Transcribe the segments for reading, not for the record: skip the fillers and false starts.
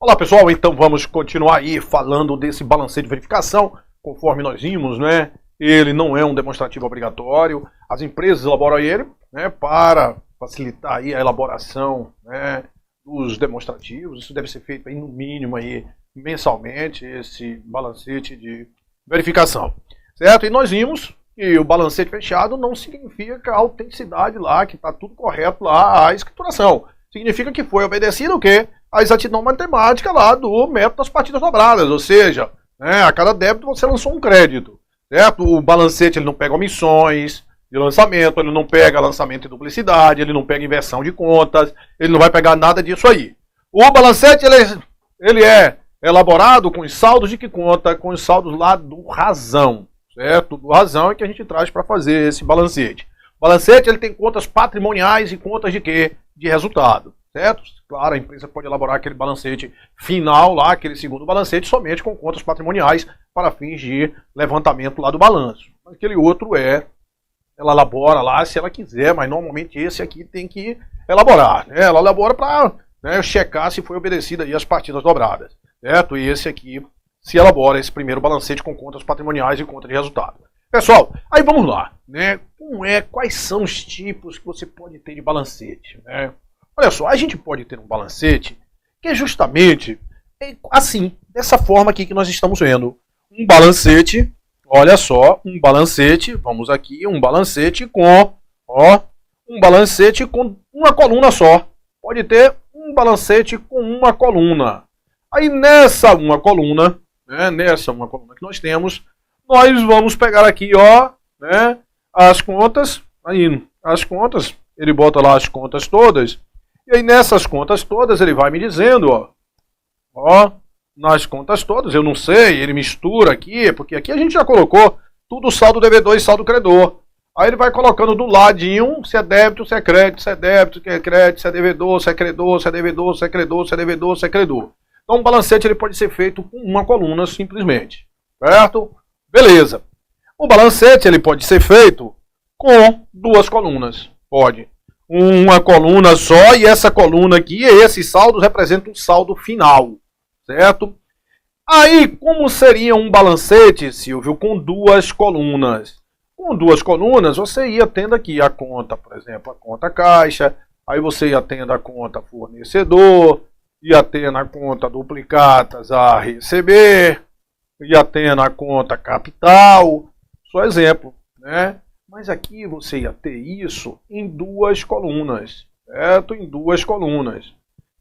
Olá pessoal, então vamos continuar aí falando desse balancete de verificação, conforme nós vimos, né? Ele não é um demonstrativo obrigatório, as empresas elaboram ele, né, para facilitar aí a elaboração, né, dos demonstrativos. Isso deve ser feito aí no mínimo aí mensalmente, esse balancete de verificação, certo? E nós vimos que o balancete fechado não significa a autenticidade lá, que está tudo correto lá, a escrituração. Significa que foi obedecido o quê? A exatidão matemática lá do método das partidas dobradas, ou seja, né, a cada débito você lançou um crédito, certo? O balancete ele não pega omissões de lançamento, ele não pega lançamento de duplicidade, ele não pega inversão de contas, ele não vai pegar nada disso aí. O balancete ele é elaborado com os saldos de que conta? Com os saldos lá do razão, certo? Do razão é que a gente traz para fazer esse balancete. O balancete ele tem contas patrimoniais e contas de quê? De resultado, certo? Claro, a empresa pode elaborar aquele balancete final lá, aquele segundo balancete, somente com contas patrimoniais para fins de levantamento lá do balanço. Aquele outro ela elabora lá se ela quiser, mas normalmente esse aqui tem que elaborar, né? Ela elabora para, né, checar se foi obedecida aí as partidas dobradas, certo? E esse aqui se elabora esse primeiro balancete com contas patrimoniais e conta de resultado. Pessoal, aí vamos lá, né? Quais são os tipos que você pode ter de balancete, né? Olha só, a gente pode ter um balancete que é justamente assim, dessa forma aqui que nós estamos vendo. Um balancete, olha só, um balancete, vamos aqui, um balancete com, ó, um balancete com uma coluna só. Pode ter um balancete com uma coluna. Aí nessa uma coluna, né, nessa uma coluna que nós temos, nós vamos pegar aqui, ó, né, as contas, aí as contas, ele bota lá as contas todas. E aí nessas contas todas ele vai me dizendo, ó, nas contas todas, eu não sei, ele mistura aqui, porque aqui a gente já colocou tudo saldo devedor e saldo credor. Aí ele vai colocando do ladinho se é débito, se é crédito, se é débito, se é crédito, se é devedor, se é credor, se é devedor, se é credor, se é devedor, se é credor. Então o balancete ele pode ser feito com uma coluna simplesmente, certo? Beleza. O balancete ele pode ser feito com duas colunas, pode. Uma coluna só, e essa coluna aqui, esse saldo representa um saldo final, certo? Aí, como seria um balancete, Silvio, com duas colunas? Com duas colunas, você ia tendo aqui a conta, por exemplo, a conta caixa, aí você ia tendo a conta fornecedor, ia tendo a conta duplicatas a receber, ia tendo a conta capital, só exemplo, né? Mas aqui você ia ter isso em duas colunas, certo? Em duas colunas.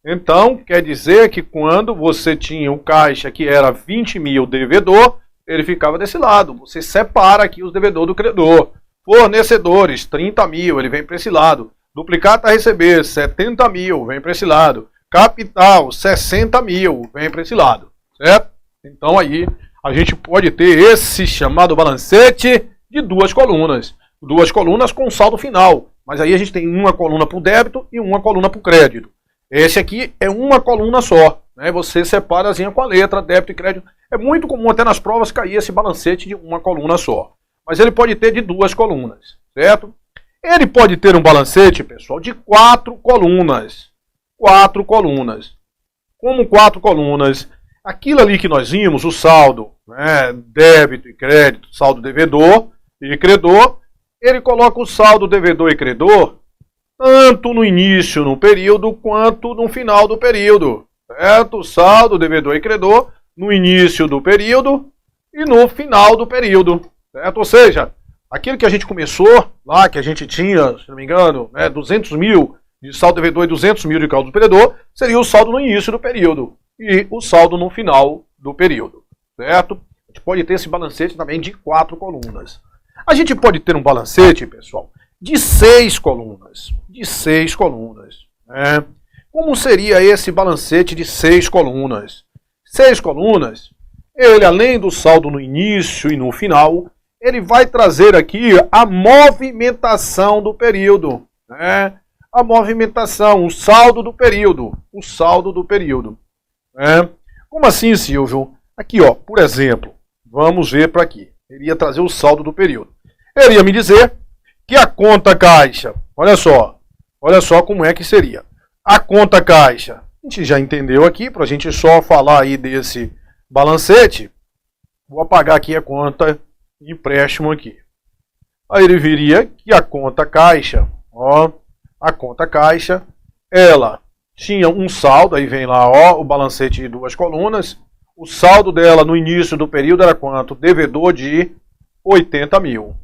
Então, quer dizer que quando você tinha um caixa que era 20 mil devedor, ele ficava desse lado. Você separa aqui os devedores do credor. Fornecedores, 30 mil, ele vem para esse lado. Duplicata a receber, 70 mil, vem para esse lado. Capital, 60 mil, vem para esse lado, certo? Então aí a gente pode ter esse chamado balancete de duas colunas. Duas colunas com saldo final. Mas aí a gente tem uma coluna para o débito e uma coluna para o crédito. Esse aqui é uma coluna só, né? Você separa assim com a letra, débito e crédito. É muito comum até nas provas cair esse balancete de uma coluna só. Mas ele pode ter de duas colunas, certo? Ele pode ter um balancete, pessoal, de quatro colunas. Quatro colunas. Como quatro colunas? Aquilo ali que nós vimos, o saldo, né, débito e crédito, saldo devedor e credor, ele coloca o saldo devedor e credor tanto no início do período quanto no final do período, certo? Saldo devedor e credor no início do período e no final do período, certo? Ou seja, aquilo que a gente começou lá, que a gente tinha, se não me engano, né, 200 mil de saldo devedor e 200 mil de saldo do credor, seria o saldo no início do período e o saldo no final do período, certo? A gente pode ter esse balancete também de quatro colunas. A gente pode ter um balancete, pessoal, de seis colunas. De seis colunas, né? Como seria esse balancete de seis colunas? Seis colunas, ele além do saldo no início e no final, ele vai trazer aqui a movimentação do período, né? A movimentação, o saldo do período. O saldo do período. Né? Como assim, Silvio? Aqui, ó, por exemplo, vamos ver para aqui. Ele ia trazer o saldo do período. Ele ia me dizer que a conta caixa, olha só como é que seria. A conta caixa A gente já entendeu aqui, para a gente só falar aí desse balancete, vou apagar aqui a conta de empréstimo aqui. Aí ele viria que a conta caixa, ó, a conta caixa, ela tinha um saldo, aí vem lá, ó, o balancete de 2 colunas. O saldo dela no início do período era quanto? Devedor de 80 mil.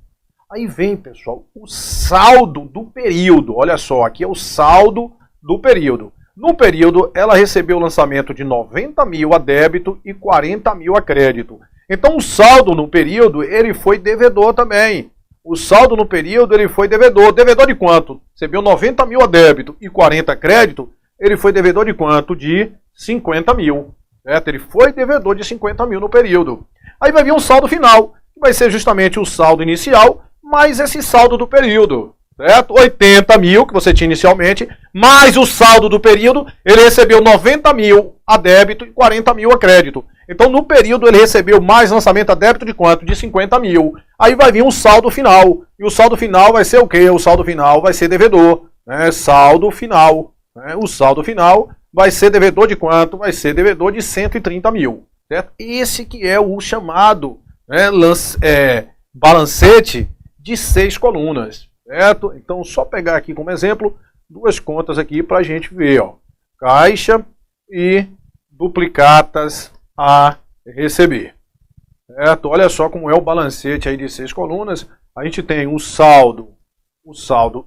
Aí vem, pessoal, o saldo do período. Olha só, aqui é o saldo do período. No período, ela recebeu o lançamento de 90 mil a débito e 40 mil a crédito. Então, o saldo no período, ele foi devedor também. O saldo no período, ele foi devedor. Devedor de quanto? Recebeu 90 mil a débito e 40 a crédito. Ele foi devedor de quanto? De 50 mil. Certo? Ele foi devedor de 50 mil no período. Aí vai vir um saldo final, que vai ser justamente o saldo inicial, mais esse saldo do período. Certo? 80 mil que você tinha inicialmente, mais o saldo do período, ele recebeu 90 mil a débito e 40 mil a crédito. Então, no período, ele recebeu mais lançamento a débito de quanto? De 50 mil. Aí vai vir um saldo final. E o saldo final vai ser o quê? O saldo final vai ser devedor. Né? Saldo final. Né? O saldo final vai ser devedor de quanto? Vai ser devedor de 130 mil. Certo? Esse que é o chamado, né, balancete de 6 colunas. Certo? Então, só pegar aqui como exemplo 2 contas aqui para a gente ver. Ó. Caixa e duplicatas a receber. Certo? Olha só como é o balancete aí de 6 colunas. A gente tem o saldo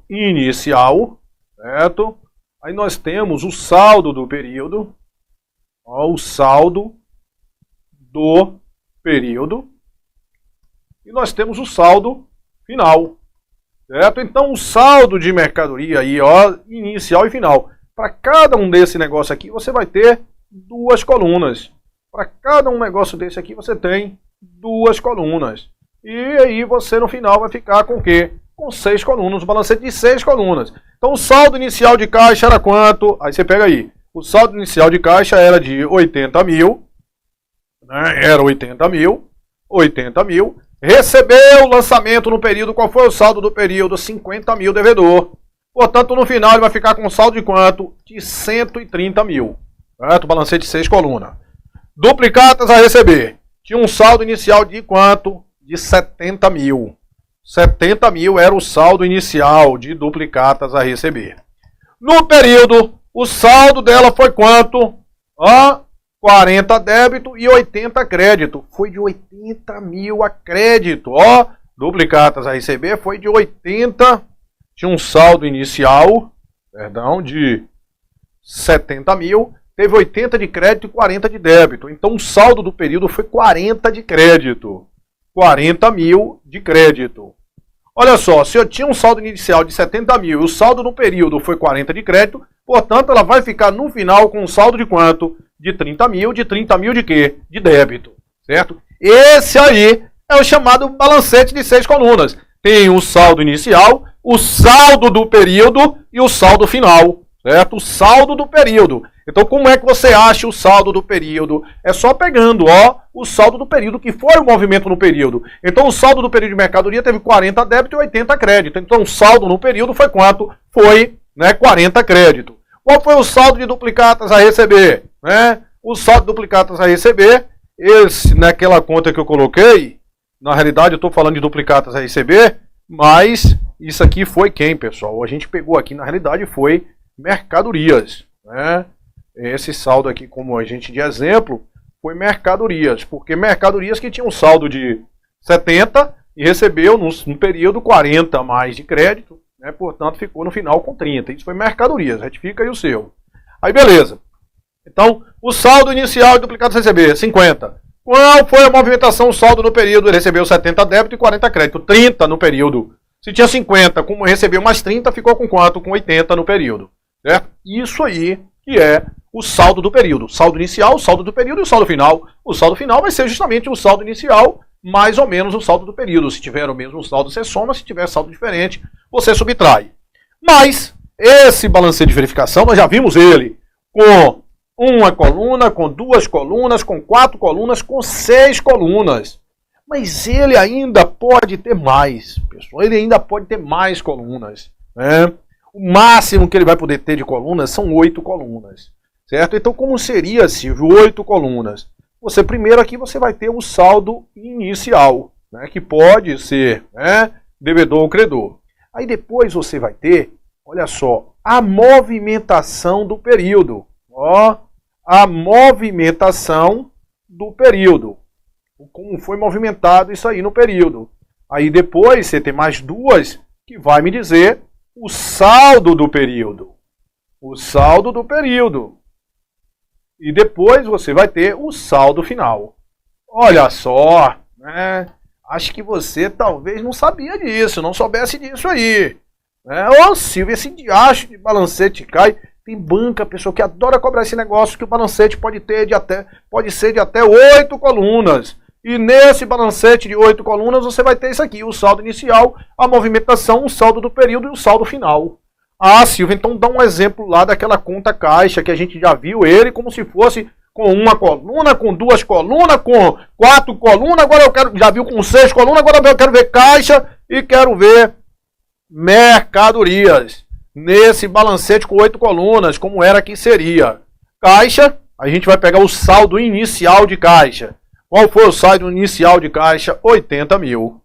inicial, certo? Aí nós temos o saldo do período, ó, o saldo do período, e nós temos o saldo final, certo? Então o saldo de mercadoria aí, ó, inicial e final. Para cada um desse negócio aqui, você vai ter 2 colunas. Para cada um negócio desse aqui, você tem 2 colunas. E aí você no final vai ficar com o quê? Com 6 colunas, um balancete de 6 colunas. Então o saldo inicial de caixa era quanto? Aí você pega aí. O saldo inicial de caixa era de 80 mil. Né? Era 80 mil. 80 mil. Recebeu o lançamento no período. Qual foi o saldo do período? 50 mil devedor. Portanto, no final ele vai ficar com um saldo de quanto? De 130 mil. Certo? Balancete de 6 colunas. Duplicatas a receber. Tinha um saldo inicial de quanto? De 70 mil. 70 mil era o saldo inicial de duplicatas a receber. No período, o saldo dela foi quanto? 40 débito e 80 crédito. Foi de 80 mil a crédito. Ó, duplicatas a receber foi de 80. Tinha um saldo inicial, perdão, de 70 mil. Teve 80 de crédito e 40 de débito. Então o saldo do período foi 40 de crédito. 40 mil de crédito. Olha só, se eu tinha um saldo inicial de 70 mil e o saldo no período foi 40 de crédito, portanto ela vai ficar no final com um saldo de quanto? De 30 mil. De 30 mil de quê? De débito. Certo? Esse aí é o chamado balancete de 6 colunas. Tem o saldo inicial, o saldo do período e o saldo final. Certo? O saldo do período. Então, como é que você acha o saldo do período? É só pegando, ó, o saldo do período, que foi o movimento no período. Então, o saldo do período de mercadoria teve 40 débito e 80 crédito. Então, o saldo no período foi quanto? Foi, né, 40 crédito. Qual foi o saldo de duplicatas a receber? Né? O saldo de duplicatas a receber, esse, naquela conta que eu coloquei, na realidade eu estou falando de duplicatas a receber, mas isso aqui foi quem, pessoal? A gente pegou aqui, na realidade, foi mercadorias, né? Esse saldo aqui, como a gente de exemplo, foi mercadorias, porque mercadorias que tinham um saldo de 70 e recebeu no período 40 mais de crédito, né? Portanto ficou no final com 30. Isso foi mercadorias, retifica aí o seu. Aí beleza. Então, o saldo inicial de duplicados a receber, 50. Qual foi a movimentação, o saldo no período? Ele recebeu 70 débito e 40 crédito, 30 no período. Se tinha 50, como recebeu mais 30, ficou com quanto? Com 80 no período. Certo? Isso aí que é o saldo do período. Saldo inicial, o saldo do período e o saldo final. O saldo final vai ser justamente o saldo inicial, mais ou menos o saldo do período. Se tiver o mesmo saldo, você soma. Se tiver saldo diferente, você subtrai. Mas, esse balancete de verificação, nós já vimos ele com uma coluna, com 2 colunas, com 4 colunas, com 6 colunas. Mas ele ainda pode ter mais, pessoal. Ele ainda pode ter mais colunas, né? O máximo que ele vai poder ter de colunas são 8 colunas. certo? Então como seria, Silvio, 8 colunas? Você primeiro aqui você vai ter o saldo inicial, né, que pode ser, né, devedor ou credor. Aí depois você vai ter, olha só, a movimentação do período. Ó, a movimentação do período. Como foi movimentado isso aí no período. Aí depois você tem mais duas que vai me dizer o saldo do período. O saldo do período. E depois você vai ter o saldo final. Olha só, né? Acho que você talvez não sabia disso, não soubesse disso aí. Ô Silvio, esse diacho de balancete cai. Tem banca, pessoal, que adora cobrar esse negócio que o balancete pode ser de até 8 colunas. E nesse balancete de 8 colunas você vai ter isso aqui, o saldo inicial, a movimentação, o saldo do período e o saldo final. Ah, Silvio, então dá um exemplo lá daquela conta caixa que a gente já viu ele como se fosse com uma coluna, com duas colunas, com 4 colunas, agora já viu com 6 colunas, agora eu quero ver caixa e quero ver mercadorias. Nesse balancete com 8 colunas, como era que seria? Caixa, a gente vai pegar o saldo inicial de caixa. Qual foi o saldo inicial de caixa? 80 mil.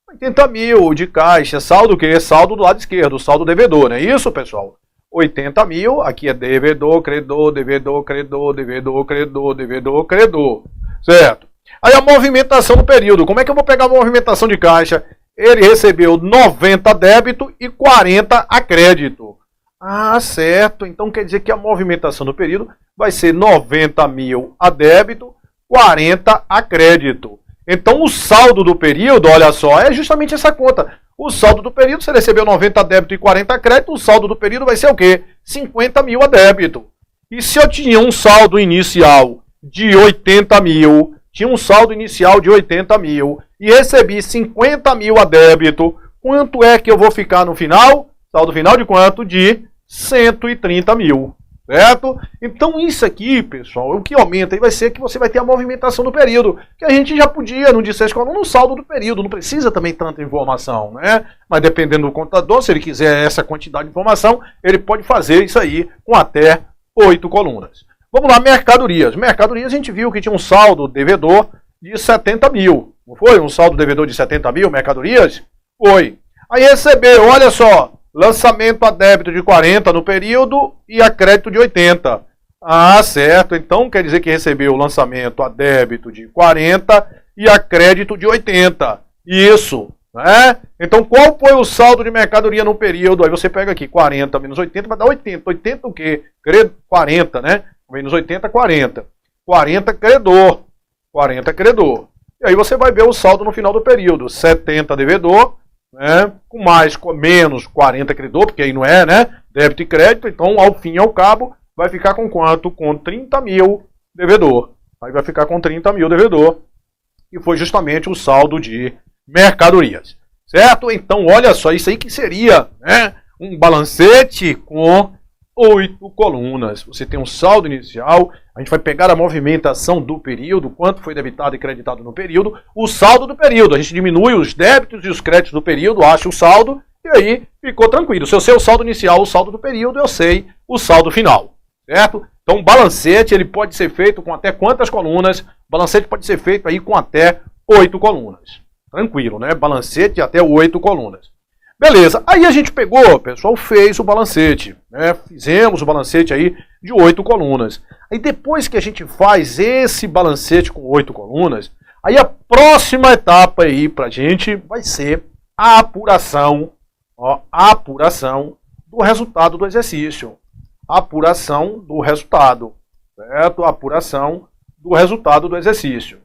80 mil de caixa, saldo o quê? Saldo do lado esquerdo, saldo devedor, não é isso, pessoal? 80 mil, aqui é devedor, credor, devedor, credor, devedor, credor, devedor, credor, certo? Aí a movimentação do período, como é que eu vou pegar a movimentação de caixa? Ele recebeu 90 débito e 40 a crédito. Ah, certo, então quer dizer que a movimentação do período vai ser 90 mil a débito, 40 a crédito. Então o saldo do período, olha só, é justamente essa conta. O saldo do período, você recebeu 90 a débito e 40 a crédito, o saldo do período vai ser o quê? 50 mil a débito. E se eu tinha um saldo inicial de 80 mil, tinha um saldo inicial de 80 mil e recebi 50 mil a débito, quanto é que eu vou ficar no final? Saldo final de quanto? De 130 mil. Certo? Então isso aqui, pessoal, o que aumenta aí vai ser que você vai ter a movimentação do período, que a gente já podia, no de 6 colunas, no saldo do período, não precisa também tanta informação, né? Mas dependendo do contador, se ele quiser essa quantidade de informação, ele pode fazer isso aí com até 8 colunas. Vamos lá, mercadorias. Mercadorias a gente viu que tinha um saldo devedor de 70 mil, não foi? Um saldo devedor de 70 mil, mercadorias? Foi. Aí recebeu, olha só, lançamento a débito de 40 no período e a crédito de 80. Ah, certo. Então quer dizer que recebeu o lançamento a débito de 40 e a crédito de 80. Isso, né? Então qual foi o saldo de mercadoria no período? Aí você pega aqui 40 menos 80, vai dar 80. 80 o quê? 40, né? Menos 80, 40. 40 credor. 40 credor. E aí você vai ver o saldo no final do período. 70 devedor. Né, com mais, com menos 40 credor, porque aí não é, né, débito e crédito, então ao fim e ao cabo vai ficar com quanto? Com 30 mil devedor. Aí vai ficar com 30 mil devedor, e foi justamente o saldo de mercadorias, certo? Então olha só, isso aí que seria, né, um balancete com 8 colunas. Você tem um saldo inicial, a gente vai pegar a movimentação do período, quanto foi debitado e creditado no período, o saldo do período, a gente diminui os débitos e os créditos do período, acha o saldo, e aí ficou tranquilo. Se eu sei o saldo inicial, o saldo do período, eu sei o saldo final, certo? Então o balancete, ele pode ser feito com até quantas colunas? O balancete pode ser feito aí com até 8 colunas. Tranquilo, né? Balancete até 8 colunas. Beleza, aí a gente pegou, pessoal, fez o balancete, né? Fizemos o balancete aí de 8 colunas. Aí depois que a gente faz esse balancete com 8 colunas, aí a próxima etapa aí pra gente vai ser a apuração, ó, a apuração do resultado do exercício. A apuração do resultado, certo? A apuração do resultado do exercício.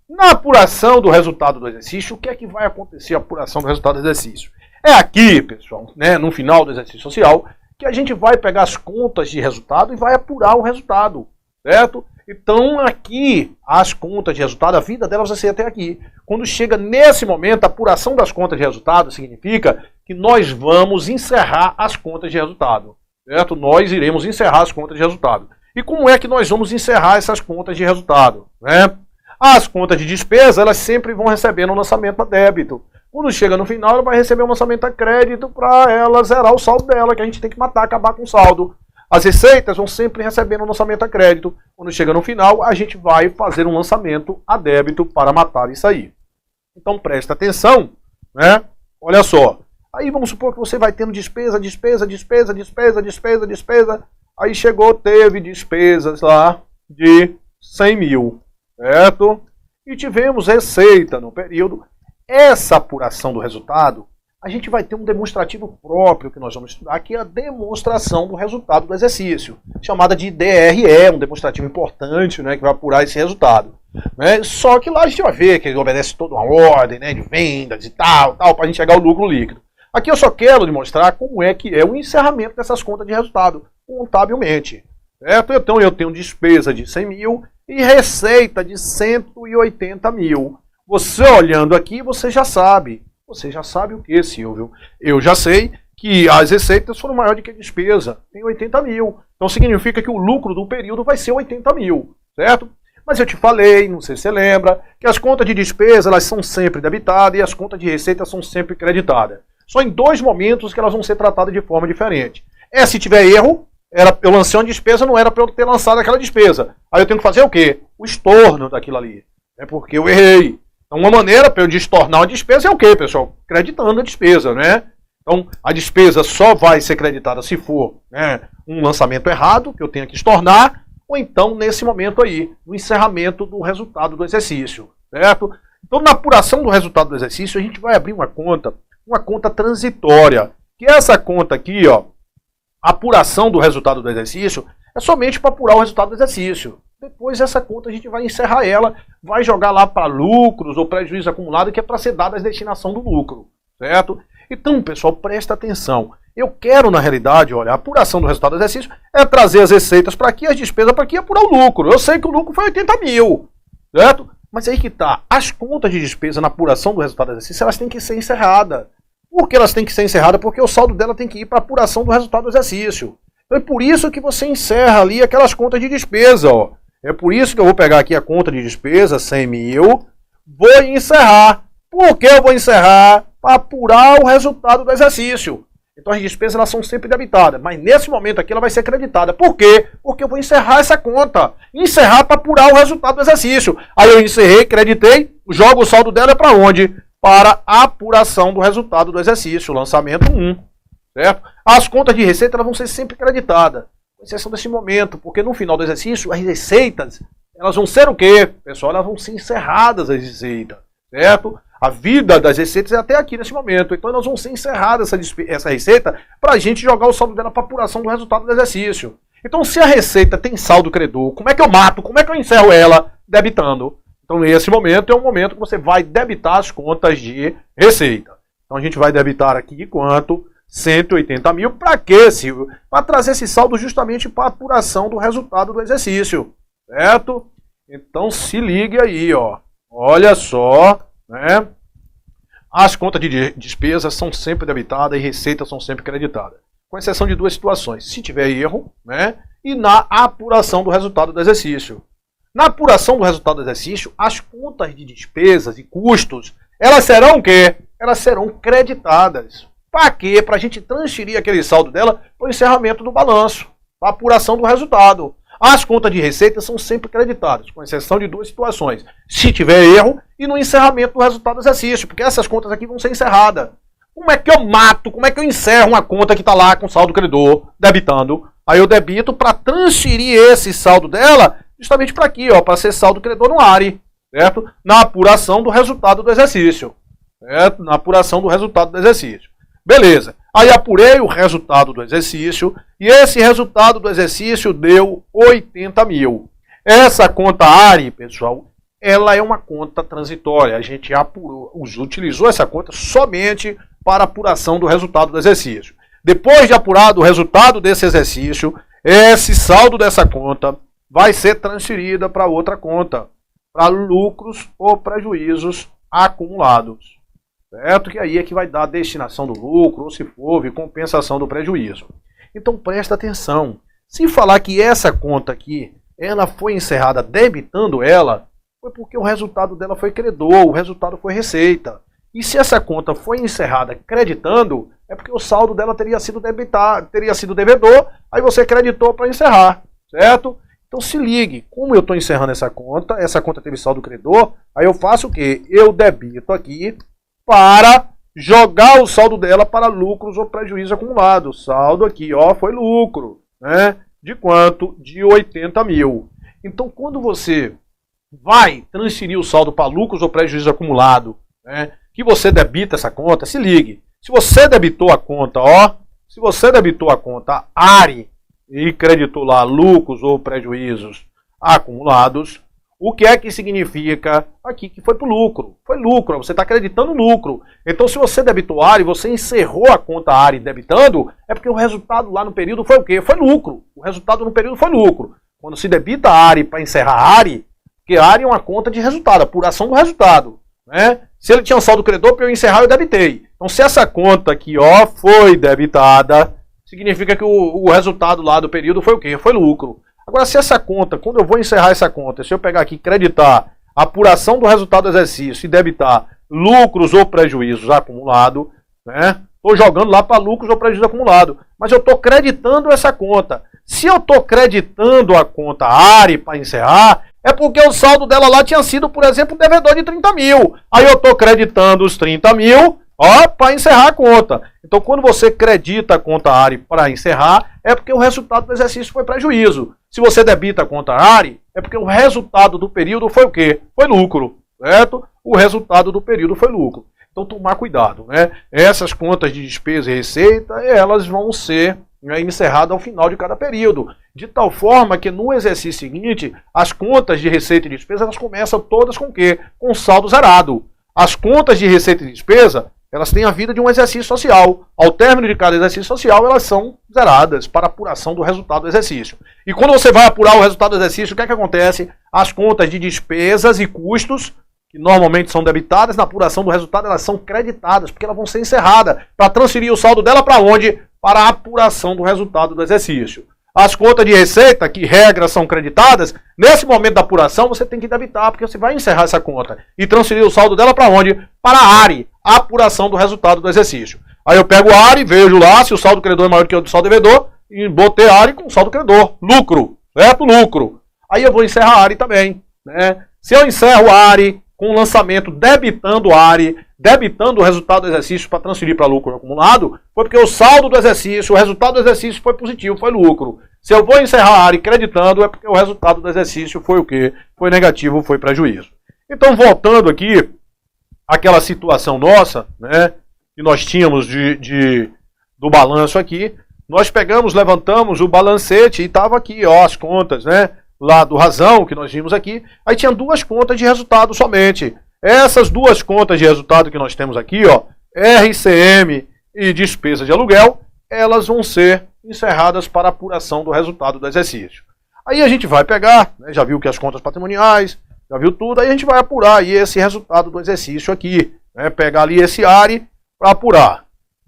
Na apuração do resultado do exercício, o que é que vai acontecer a apuração do resultado do exercício? É aqui, pessoal, né, no final do exercício social, que a gente vai pegar as contas de resultado e vai apurar o resultado, certo? Então aqui, as contas de resultado, a vida delas vai ser até aqui. Quando chega nesse momento, a apuração das contas de resultado significa que nós vamos encerrar as contas de resultado, certo? Nós iremos encerrar as contas de resultado. E como é que nós vamos encerrar essas contas de resultado, né? As contas de despesa, elas sempre vão receber no lançamento a débito. Quando chega no final, ela vai receber um lançamento a crédito para ela zerar o saldo dela, que a gente tem que matar, acabar com o saldo. As receitas vão sempre recebendo o lançamento a crédito. Quando chega no final, a gente vai fazer um lançamento a débito para matar isso aí. Então presta atenção, né? Olha só. Aí vamos supor que você vai tendo despesa. Aí teve despesas lá de 100 mil, certo? E tivemos receita no período. Essa apuração do resultado, a gente vai ter um demonstrativo próprio que nós vamos estudar, que é a demonstração do resultado do exercício, chamada de DRE, um demonstrativo importante, né, que vai apurar esse resultado. Né? Só que lá a gente vai ver que ele obedece toda uma ordem, né, de vendas e tal, para a gente chegar ao lucro líquido. Aqui eu só quero demonstrar como é que é o encerramento dessas contas de resultado, contabilmente. Certo? Então eu tenho despesa de 100 mil e receita de 180 mil. Você olhando aqui, você já sabe. Você já sabe o que, Silvio? Eu já sei que as receitas foram maiores do que a despesa. Tem 80 mil. Então significa que o lucro do período vai ser 80 mil. Certo? Mas eu te falei, não sei se você lembra, que as contas de despesa elas são sempre debitadas e as contas de receita são sempre creditadas. Só em dois momentos que elas vão ser tratadas de forma diferente. Se tiver erro, eu lancei uma despesa, não era para eu ter lançado aquela despesa. Aí eu tenho que fazer o quê? O estorno daquilo ali. É porque eu errei. Então uma maneira para eu destornar uma despesa é o quê, pessoal? Creditando a despesa, né? Então a despesa só vai ser creditada se for, né, um lançamento errado, que eu tenha que estornar, ou então nesse momento aí, no encerramento do resultado do exercício, certo? Então na apuração do resultado do exercício, a gente vai abrir uma conta transitória, que essa conta aqui, ó, apuração do resultado do exercício, é somente para apurar o resultado do exercício. Depois essa conta a gente vai encerrar ela, vai jogar lá para lucros ou prejuízo acumulado, que é para ser dada a destinação do lucro, certo? Então, pessoal, presta atenção. Eu quero, na realidade, olha, a apuração do resultado do exercício é trazer as receitas para aqui, as despesas para aqui e apurar o lucro. Eu sei que o lucro foi 80 mil, certo? Mas aí que tá, as contas de despesa na apuração do resultado do exercício, elas têm que ser encerradas. Por que elas têm que ser encerradas? Porque o saldo dela tem que ir para a apuração do resultado do exercício. Então é por isso que você encerra ali aquelas contas de despesa, ó. É por isso que eu vou pegar aqui a conta de despesa, 100 mil, vou encerrar. Por que eu vou encerrar? Para apurar o resultado do exercício. Então as despesas elas são sempre debitadas, mas nesse momento aqui ela vai ser creditada. Por quê? Porque eu vou encerrar essa conta. Encerrar para apurar o resultado do exercício. Aí eu encerrei, creditei, jogo o saldo dela para onde? Para a apuração do resultado do exercício, lançamento 1. Certo? As contas de receita elas vão ser sempre creditadas. Com exceção desse momento, porque no final do exercício, as receitas, elas vão ser o quê? Pessoal, elas vão ser encerradas as receitas, certo? A vida das receitas é até aqui nesse momento, então elas vão ser encerradas essa receita para a gente jogar o saldo dela para apuração do resultado do exercício. Então se a receita tem saldo credor, como é que eu mato? Como é que eu encerro ela? Debitando. Então esse momento é um momento que você vai debitar as contas de receita. Então a gente vai debitar aqui quanto? 180 mil, para quê, Silvio? Para trazer esse saldo justamente para a apuração do resultado do exercício, certo? Então se ligue aí, ó. Olha só, né? As contas de despesas são sempre debitadas e receitas são sempre creditadas, com exceção de duas situações: se tiver erro, né? E na apuração do resultado do exercício. Na apuração do resultado do exercício, as contas de despesas e custos, elas serão o quê? Elas serão creditadas. Para quê? Para a gente transferir aquele saldo dela para o encerramento do balanço, para a apuração do resultado. As contas de receita são sempre creditadas, com exceção de duas situações: se tiver erro e no encerramento do resultado do exercício, porque essas contas aqui vão ser encerradas. Como é que eu mato, como é que eu encerro uma conta que está lá com saldo credor, debitando? Aí eu debito para transferir esse saldo dela justamente para aqui, ó, para ser saldo credor no ARI, certo? Na apuração do resultado do exercício, certo? Na apuração do resultado do exercício. Beleza, aí apurei o resultado do exercício e esse resultado do exercício deu 80 mil. Essa conta ARI, pessoal, ela é uma conta transitória. A gente utilizou essa conta somente para apuração do resultado do exercício. Depois de apurado o resultado desse exercício, esse saldo dessa conta vai ser transferida para outra conta, para lucros ou prejuízos acumulados. Certo? Que aí é que vai dar a destinação do lucro, ou se for, houve compensação do prejuízo. Então presta atenção. Se falar que essa conta aqui, ela foi encerrada debitando ela, foi porque o resultado dela foi credor, o resultado foi receita. E se essa conta foi encerrada creditando, É porque o saldo dela teria sido devedor, aí você creditou para encerrar, certo? Então se ligue, como eu estou encerrando essa conta teve saldo credor, aí eu faço o quê? Eu debito aqui para jogar o saldo dela para lucros ou prejuízo acumulado. Saldo aqui, ó, foi lucro, né? De quanto? De 80 mil. Então quando você vai transferir o saldo para lucros ou prejuízo acumulado, né, que você debita essa conta, se ligue. Se você debitou a conta, ó, se você debitou a conta ARI e creditou lá lucros ou prejuízos acumulados, o que é que significa aqui que foi para o lucro? Foi lucro, você está acreditando lucro. Então se você debitou ARI, você encerrou a conta ARI debitando, é porque o resultado lá no período foi o quê? Foi lucro. O resultado no período foi lucro. Quando se debita ARI para encerrar ARI, porque ARI é uma conta de resultado, apuração do resultado, né? Se ele tinha um saldo credor, para eu encerrar, eu debitei. Então, se essa conta aqui, ó, foi debitada, significa que o resultado lá do período foi o quê? Foi lucro. Agora, se essa conta, quando eu vou encerrar essa conta, se eu pegar aqui, creditar apuração do resultado do exercício e debitar lucros ou prejuízos acumulados, né? Estou jogando lá para lucros ou prejuízo acumulado. Mas eu estou creditando essa conta. Se eu estou creditando a conta ARI para encerrar, é porque o saldo dela lá tinha sido, por exemplo, um devedor de 30 mil. Aí eu estou creditando os 30 mil, ó, para encerrar a conta. Então, quando você credita a conta ARI para encerrar, é porque o resultado do exercício foi prejuízo. Se você debita a conta ARI, é porque o resultado do período foi o quê? Foi lucro, certo? O resultado do período foi lucro. Então, tomar cuidado, né? Essas contas de despesa e receita, elas vão ser encerradas ao final de cada período. De tal forma que no exercício seguinte, as contas de receita e despesa, elas começam todas com o quê? Com saldo zerado. As contas de receita e despesa, elas têm a vida de um exercício social. Ao término de cada exercício social, elas são zeradas para apuração do resultado do exercício. E quando você vai apurar o resultado do exercício, o que é que acontece? As contas de despesas e custos, que normalmente são debitadas, na apuração do resultado elas são creditadas, porque elas vão ser encerradas, para transferir o saldo dela para onde? Para a apuração do resultado do exercício. As contas de receita, que regras são creditadas, nesse momento da apuração você tem que debitar, porque você vai encerrar essa conta e transferir o saldo dela para onde? Para a ARI, a apuração do resultado do exercício. Aí eu pego a ARI, vejo lá se o saldo credor é maior que o do saldo devedor, e botei a ARI com saldo credor, lucro, certo? Lucro. Aí eu vou encerrar a ARI também, né? Se eu encerro a ARI com o lançamento debitando a ARI, debitando o resultado do exercício para transferir para lucro acumulado, foi porque o saldo do exercício, o resultado do exercício foi positivo, foi lucro. Se eu vou encerrar a ARI creditando, é porque o resultado do exercício foi o quê? Foi negativo, foi prejuízo. Então, voltando aqui, àquela situação nossa, né, que nós tínhamos do balanço aqui, nós pegamos, levantamos o balancete e estava aqui, ó, as contas, né, lá do Razão, que nós vimos aqui, aí tinha duas contas de resultado somente. Essas duas contas de resultado que nós temos aqui, ó, RCM e despesa de aluguel, elas vão ser encerradas para apuração do resultado do exercício. Aí a gente vai pegar, né, já viu que as contas patrimoniais, já viu tudo, aí a gente vai apurar aí esse resultado do exercício aqui, né, pegar ali esse ARI para apurar.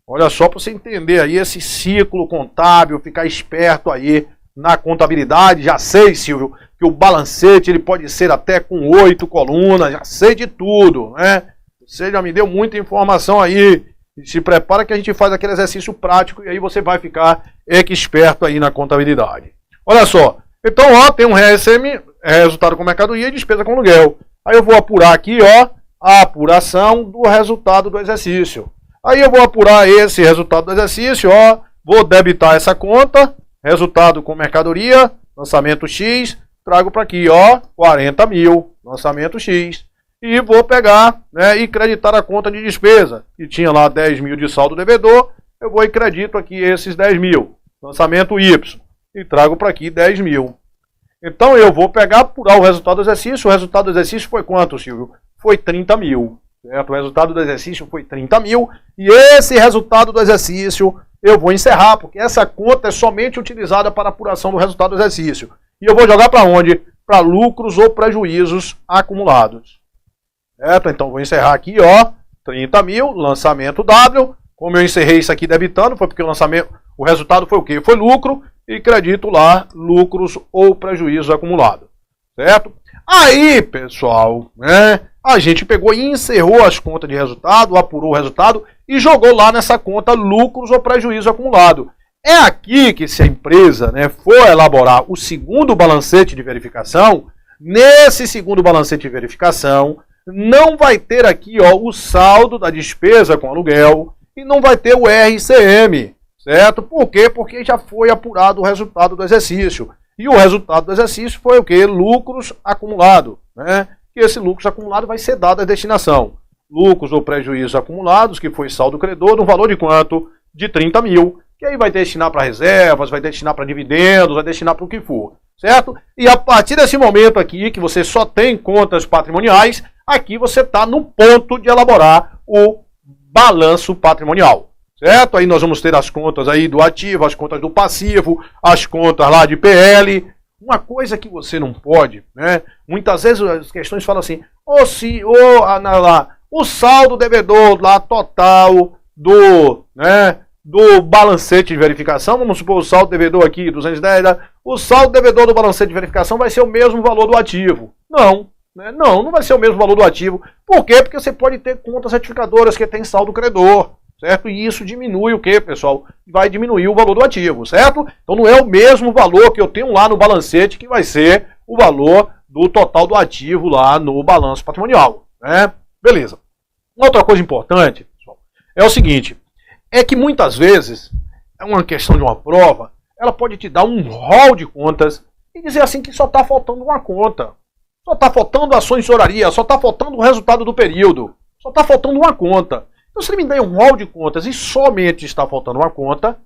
Olha só para você entender aí esse ciclo contábil, ficar esperto aí na contabilidade. Já sei, Silvio, que o balancete ele pode ser até com 8 colunas, já sei de tudo, né? Você já me deu muita informação aí. Se prepara que a gente faz aquele exercício prático e aí você vai ficar esperto aí na contabilidade. Olha só, então ó, tem um RSM, resultado com mercadoria e despesa com aluguel. Aí eu vou apurar aqui, ó, a apuração do resultado do exercício. Aí eu vou apurar esse resultado do exercício, ó, vou debitar essa conta, resultado com mercadoria, lançamento X, trago para aqui, ó, 40 mil, lançamento X. E vou pegar, né, e creditar a conta de despesa, que tinha lá 10 mil de saldo devedor, eu vou e credito aqui esses 10 mil, lançamento Y, e trago para aqui 10 mil. Então eu vou pegar, apurar o resultado do exercício. O resultado do exercício foi quanto, Silvio? Foi 30 mil, certo? O resultado do exercício foi 30 mil, e esse resultado do exercício eu vou encerrar, porque essa conta é somente utilizada para apuração do resultado do exercício. E eu vou jogar para onde? Para lucros ou prejuízos acumulados. Certo? Então vou encerrar aqui, ó, 30 mil, lançamento W. Como eu encerrei isso aqui debitando, foi porque o resultado foi o quê? Foi lucro, e credito lá lucros ou prejuízos acumulados. Certo? Aí, pessoal, né, a gente pegou e encerrou as contas de resultado, apurou o resultado e jogou lá nessa conta lucros ou prejuízo acumulado. É aqui que, se a empresa, né, for elaborar o segundo balancete de verificação, nesse segundo balancete de verificação, não vai ter aqui, ó, o saldo da despesa com aluguel e não vai ter o RCM, certo? Por quê? Porque já foi apurado o resultado do exercício. E o resultado do exercício foi o quê? Lucros acumulados, né? E esse lucro acumulado vai ser dado à destinação. Lucros ou prejuízos acumulados, que foi saldo credor, no valor de quanto? De 30 mil. Que aí vai destinar para reservas, vai destinar para dividendos, vai destinar para o que for, certo? E a partir desse momento aqui, que você só tem contas patrimoniais, aqui você está no ponto de elaborar o balanço patrimonial, certo? Aí nós vamos ter as contas aí do ativo, as contas do passivo, as contas lá de PL. Uma coisa que você não pode, né? Muitas vezes as questões falam assim, o saldo devedor lá total do, né, do balancete de verificação, vamos supor o saldo devedor aqui, 210, o saldo devedor do balancete de verificação vai ser o mesmo valor do ativo. Não, né? Não vai ser o mesmo valor do ativo. Por quê? Porque você pode ter contas certificadoras que tem saldo credor, certo? E isso diminui o quê, pessoal? Vai diminuir o valor do ativo, certo? Então não é o mesmo valor que eu tenho lá no balancete que vai ser o valor do total do ativo lá no balanço patrimonial, né? Beleza. Outra coisa importante, pessoal, é o seguinte, é que muitas vezes, é uma questão de uma prova, ela pode te dar um rol de contas e dizer assim que só está faltando uma conta. Só está faltando ações de tesouraria, só está faltando o resultado do período, só está faltando uma conta. Então se ele me der um rol de contas e somente está faltando uma conta,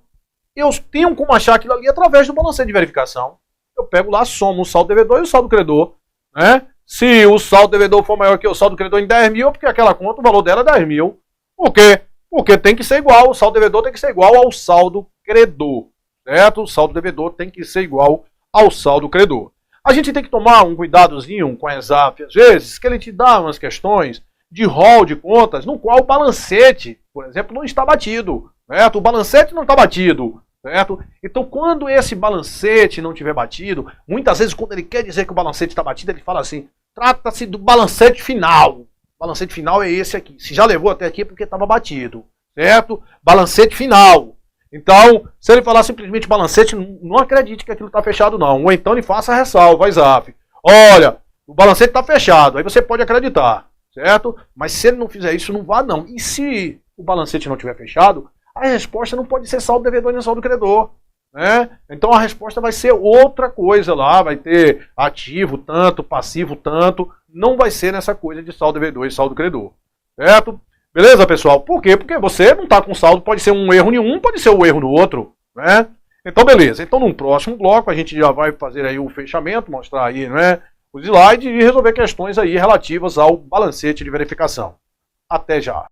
eu tenho como achar aquilo ali através do balancete de verificação. Eu pego lá, somo o saldo devedor e o saldo credor, né? Se o saldo devedor for maior que o saldo credor em 10 mil, porque aquela conta, o valor dela é 10 mil. Por quê? Porque tem que ser igual, o saldo devedor tem que ser igual ao saldo credor, certo? O saldo devedor tem que ser igual ao saldo credor. A gente tem que tomar um cuidadozinho com a ESAF, às vezes, que ele te dá umas questões de rol de contas, no qual o balancete, por exemplo, não está batido, certo? O balancete não está batido, certo? Então, quando esse balancete não estiver batido, muitas vezes, quando ele quer dizer que o balancete está batido, ele fala assim, trata-se do balancete final. O balancete final é esse aqui. Se já levou até aqui é porque estava batido, certo? Balancete final. Então, se ele falar simplesmente balancete, não acredite que aquilo está fechado não. Ou então ele faça a ressalva, ESAF. Olha, o balancete está fechado, aí você pode acreditar, certo? Mas se ele não fizer isso, não vá não. E se o balancete não estiver fechado, a resposta não pode ser saldo devedor nem saldo credor, né? Então a resposta vai ser outra coisa lá, vai ter ativo tanto, passivo tanto, não vai ser nessa coisa de saldo devedor e saldo credor, certo? Beleza, pessoal? Por quê? Porque você não está com saldo, pode ser um erro em um, pode ser um erro no outro, né? Então beleza, então no próximo bloco a gente já vai fazer aí o fechamento, mostrar aí, né, os slides e resolver questões aí relativas ao balancete de verificação. Até já!